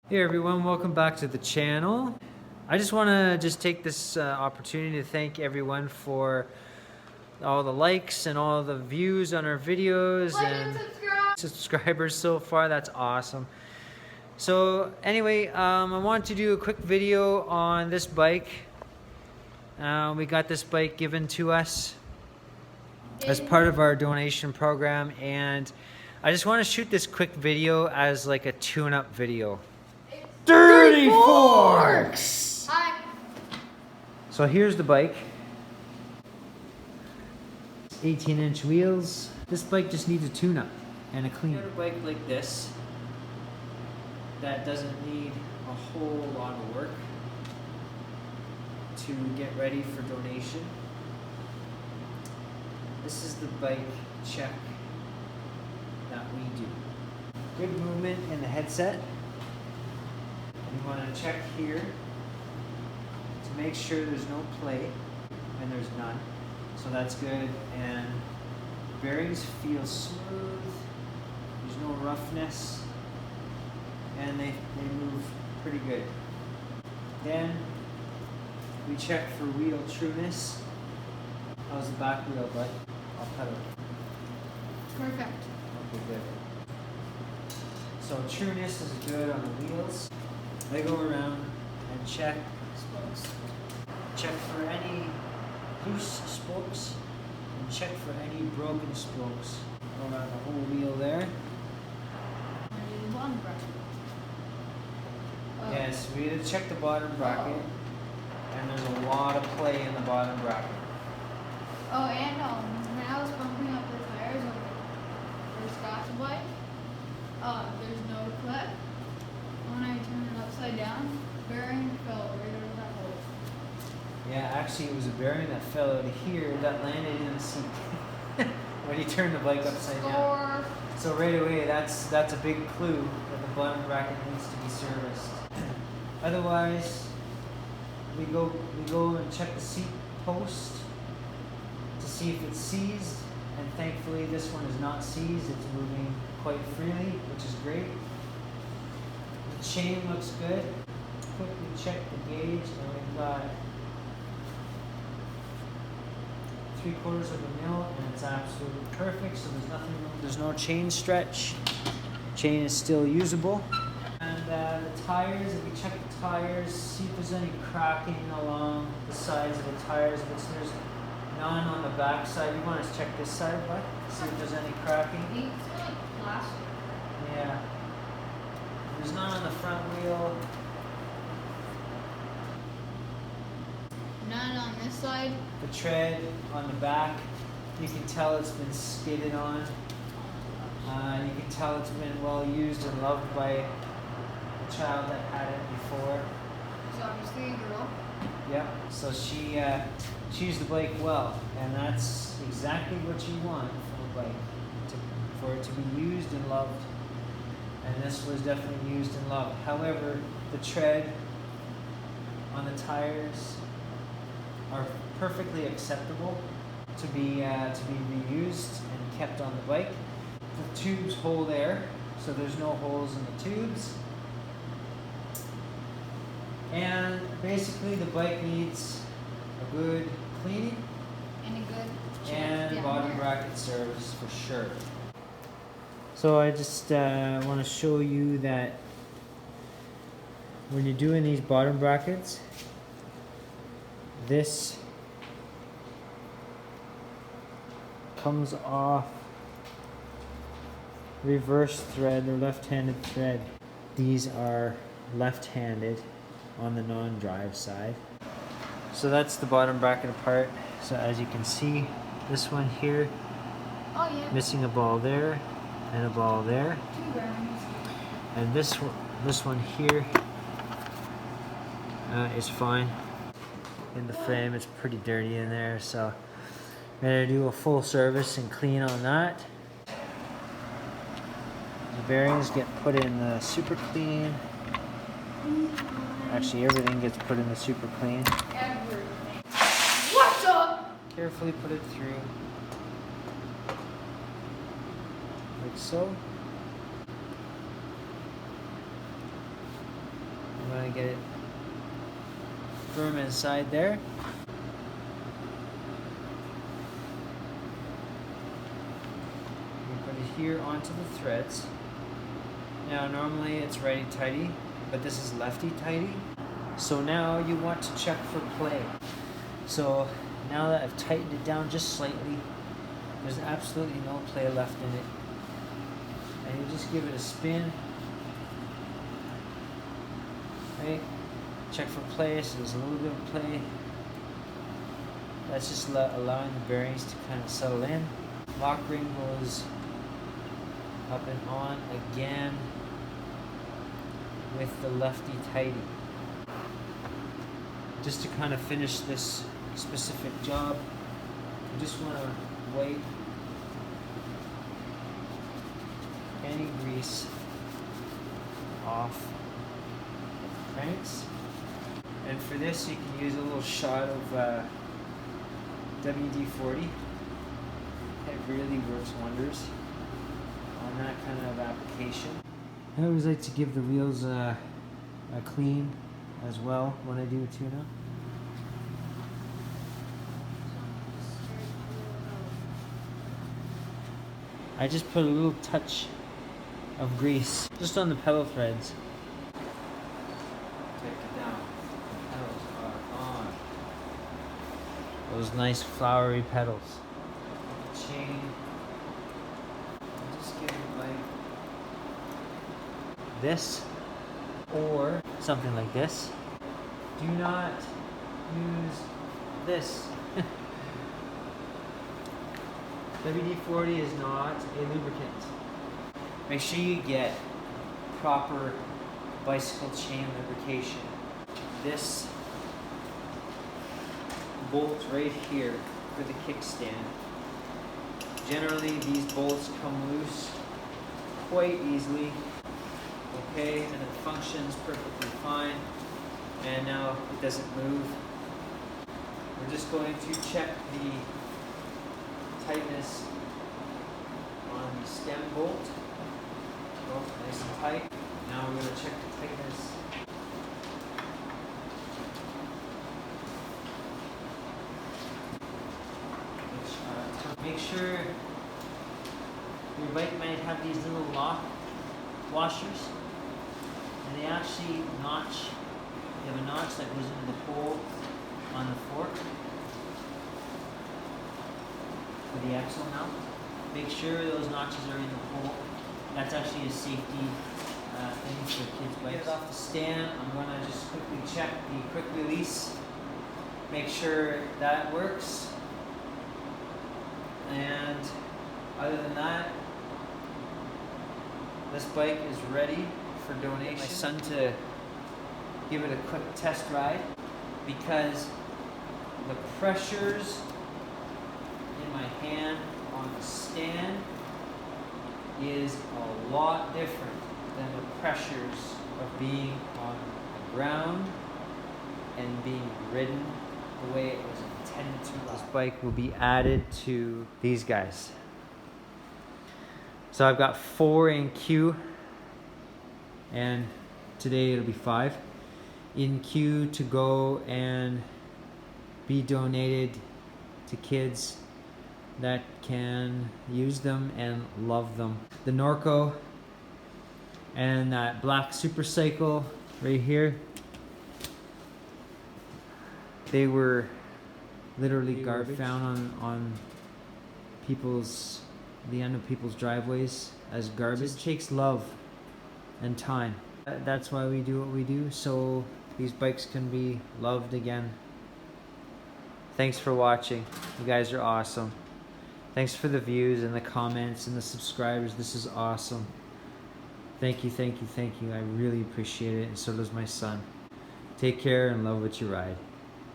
Hey everyone, welcome back to the channel. I just want to take this opportunity to thank everyone for all the likes and all the views on our videos and subscribers so far. That's awesome. So anyway, I want to do a quick video on this bike. We got this bike given to us as part of our donation program, and I just want to shoot this quick video as like a tune-up video. Dirty Forks! Hi. So here's the bike. 18-inch wheels. This bike just needs a tune-up and a clean. A bike like this that doesn't need a whole lot of work to get ready for donation. This is the bike check that we do. Good movement in the headset. You want to check here to make sure there's no play, and there's none, so that's good. And bearings feel smooth, there's no roughness, and they move pretty good. Then we check for wheel trueness. How's the back wheel, bud? I'll pedal it. Perfect. Okay, good. So trueness is good on the wheels. I go around and check spokes. Check for any loose spokes and check for any broken spokes. Go around the whole wheel there. And the bottom bracket. Oh. Yes, we had to check the bottom bracket, and there's a lot of play in the bottom bracket. Oh, and when I was pumping up the tires on the first Scotch bike, there's no clip. When I turned it upside down, bearing fell right over that hole. Yeah, actually it was a bearing that fell out of here that landed in the seat when you turn the bike upside down. So right away, that's a big clue that the bottom bracket needs to be serviced. Otherwise, we go and check the seat post to see if it's seized, and thankfully this one is not seized. It's moving quite freely, which is great. The chain looks good. Quickly check the gauge, and we've got 3/4 of a mil, and it's absolutely perfect. So there's nothing wrong. There's no chain stretch. Chain is still usable. And the tires, if we check the tires, see if there's any cracking along the sides of the tires. But there's none on the back side. You want to check this side, bud? See if there's any cracking. It's like plastic. Yeah. There's none on the front wheel. None on this side. The tread on the back, you can tell it's been skidded on. You can tell it's been well used and loved by a child that had it before. It's obviously a girl. Yep. So she used the bike well, and that's exactly what you want from a bike, for it to be used and loved. And this was definitely used and loved. However, the tread on the tires are perfectly acceptable to be reused and kept on the bike. The tubes hold air, so there's no holes in the tubes. And basically, the bike needs a good cleaning And a good check and down bottom there. bracket service for sure. So I just want to show you that when you're doing these bottom brackets, this comes off reverse thread or left-handed thread. These are left-handed on the non-drive side. So that's the bottom bracket apart. So as you can see, this one here, Oh yeah. missing a ball there and a ball there, 2 bearings. and this one here is fine. In the frame, it's pretty dirty in there, so I'm gonna do a full service and clean on that. The bearings get put in the super clean. Actually, everything gets put in the super clean. Everything. What's up? Carefully put it through, like so. get it firm inside there. We put it here onto the threads. Now normally it's righty-tighty, but this is lefty-tighty. So now you want to check for play. So now that I've tightened it down just slightly, there's absolutely no play left in it. And you just give it a spin. Right? Check for play, so there's a little bit of play. That's just allowing the bearings to kind of settle in. Lock ring goes up and on again with the lefty-tighty. Just to kind of finish this specific job, you just want to wipe any grease off the cranks. And for this you can use a little shot of WD-40. It really works wonders on that kind of application. I always like to give the wheels a clean as well when I do a tune-up. I just put a little touch of grease just on the pedal threads. Take it down. The pedals are on. Those nice flowery pedals. The chain. Just give it like this or something like this. Do not use this. WD-40 is not a lubricant. Make sure you get proper bicycle chain lubrication. This bolt right here for the kickstand. Generally these bolts come loose quite easily. Okay, and it functions perfectly fine. And now it doesn't move. We're just going to check the tightness on the stem bolt. Oh, nice and tight. Now we're going to check the tightness make sure your bike might have these little lock washers, and they actually notch. You have a notch that goes into the hole on the fork for the axle mount. Make sure those notches are in the hole. That's actually a safety thing for kids' bikes. Get it off the stand. I'm going to just quickly check the quick release. Make sure that works. And other than that, this bike is ready for donation. My son to give it a quick test ride because the pressures in my hand on the stand is a lot different than the pressures of being on the ground and being ridden the way it was intended to. This bike will be added to these guys. So I've got 4 in queue, and today it'll be 5 in queue to go and be donated to kids that can use them and love them. The Norco and that black Supercycle right here, they were literally garbage found on the end of people's driveways as garbage. It takes love and time. That's why we do what we do, so these bikes can be loved again. Thanks for watching. You guys are awesome. Thanks for the views and the comments and the subscribers. This is awesome. Thank you, thank you, thank you. I really appreciate it, and so does my son. Take care and love what you ride.